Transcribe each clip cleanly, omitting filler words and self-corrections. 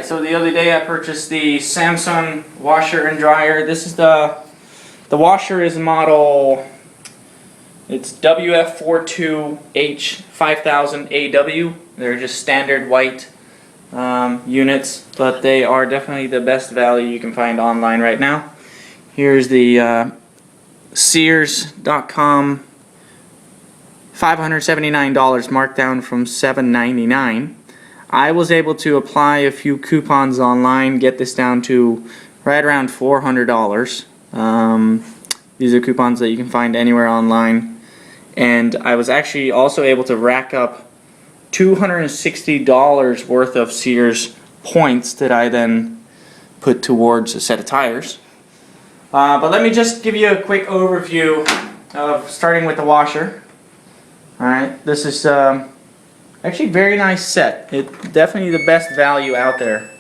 So the other day I purchased the Samsung washer and dryer. This is the washer is model, it's WF42H5000AW. They're just standard white units, but they are definitely the best value you can find online right now. Here's the Sears.com $579 marked down from $799. I was able to apply a few coupons online, get this down to right around $400. These are coupons that you can find anywhere online, and I was actually also able to rack up $260 worth of Sears points that I then put towards a set of tires. But let me just give you a quick overview of starting with the washer. Alright, this is actually a very nice set. It's definitely the best value out there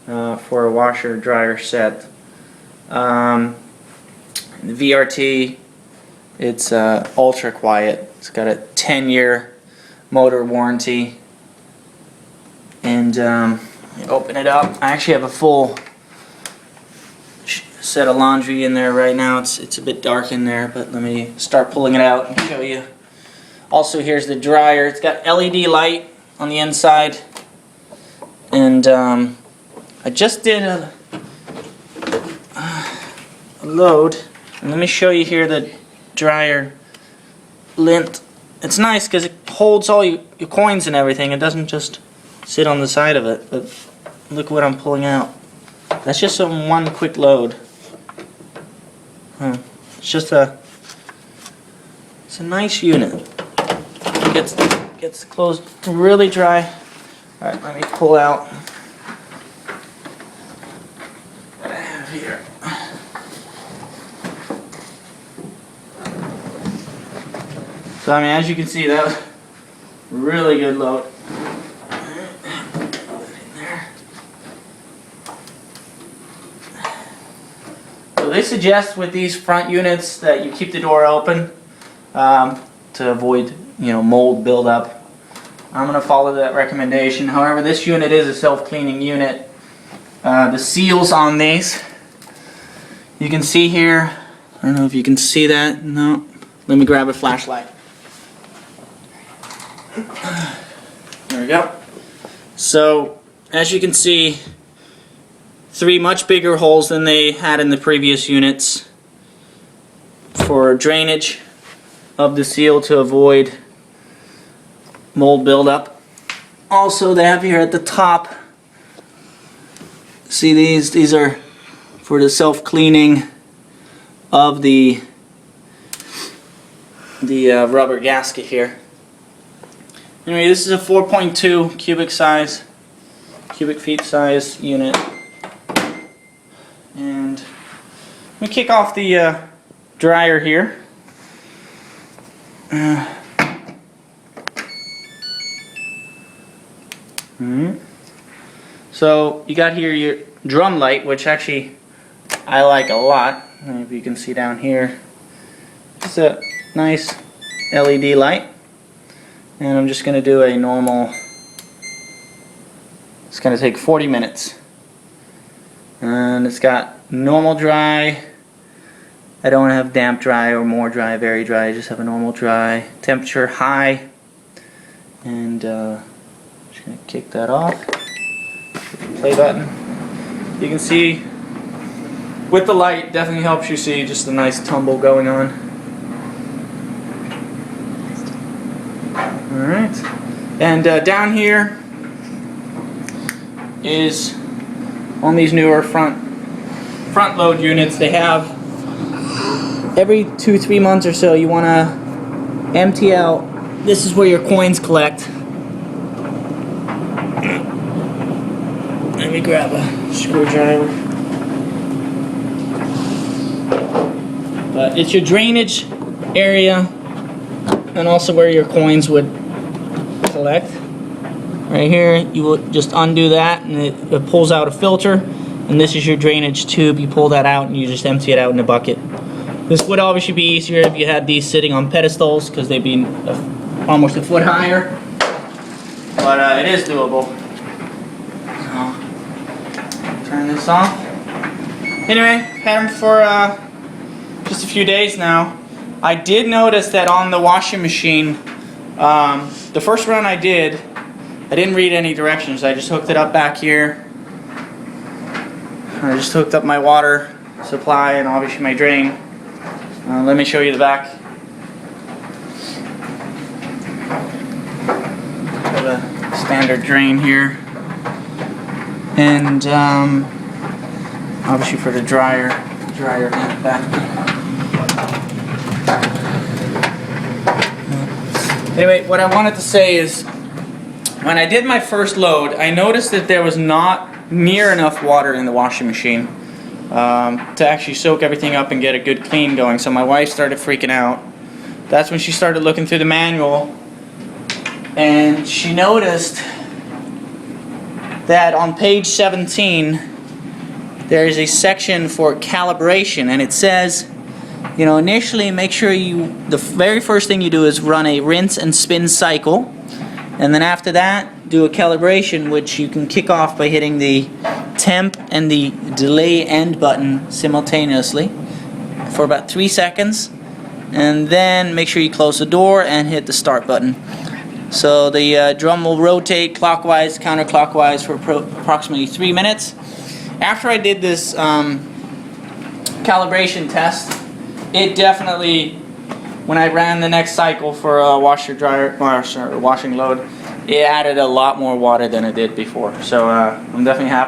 for a washer dryer set. The VRT, it's ultra quiet. It's got a 10-year motor warranty, and open it up. I actually have a full set of laundry in there right now. It's a bit dark in there, but let me start pulling it out and show you. Also, here's the dryer. It's got LED light on the inside, and I just did a load, and let me show you here the dryer lint. It's nice because it holds all your coins and everything. It doesn't just sit on the side of it. But look what I'm pulling out. That's just one quick load. It's a nice unit. Gets the clothes really dry. Alright, let me pull out what I have here. So, I mean, as you can see, that was a really good load. So they suggest with these front units that you keep the door open to avoid, mold buildup. I'm going to follow that recommendation. However, this unit is a self-cleaning unit. The seals on these, you can see here. I don't know if you can see that. No. Let me grab a flashlight. There we go. So, as you can see, 3 much bigger holes than they had in the previous units for drainage of the seal to avoid mold buildup. Also, they have here at the top, see these are for the self-cleaning of the rubber gasket here. Anyway, this is a 4.2 cubic feet size unit, and we kick off the dryer here. So you got here your drum light, which actually I like a lot. I don't know if you can see down here. It's a nice LED light, and I'm just going to do a normal. It's going to take 40 minutes, and it's got normal dry. I don't have damp dry or more dry, very dry. I just have a normal dry. Temperature high, and just going to kick that off. Play button. You can see with the light, definitely helps you see just a nice tumble going on. Alright, and down here is on these newer front load units. They have every 2-3 months or so you want to empty out. This is where your coins collect. Let me grab a screwdriver. But it's your drainage area, and also where your coins would collect. Right here, you will just undo that, and it pulls out a filter, and this is your drainage tube. You pull that out and you just empty it out in a bucket. This would obviously be easier if you had these sitting on pedestals, because they'd be almost a foot higher, but it is doable. So, Turn this off. Anyway, had them for just a few days now. I did notice that on the washing machine, the first run I didn't read any directions. I just hooked it up back here. I just hooked up my water supply and obviously my drain. Let me show you the back. Have a standard drain here, and obviously for the dryer vent back. Anyway, what I wanted to say is, when I did my first load, I noticed that there was not near enough water in the washing machine to actually soak everything up and get a good clean going. So my wife started freaking out. That's when she started looking through the manual, and she noticed that on page 17 there is a section for calibration, and it says, you know, initially make sure the very first thing you do is run a rinse and spin cycle, and then after that do a calibration, which you can kick off by hitting the temp and the delay end button simultaneously for about 3 seconds, and then make sure you close the door and hit the start button. So the drum will rotate clockwise, counterclockwise for approximately 3 minutes. After I did this calibration test, it definitely, when I ran the next cycle for a washing load, it added a lot more water than it did before. So I'm definitely happy.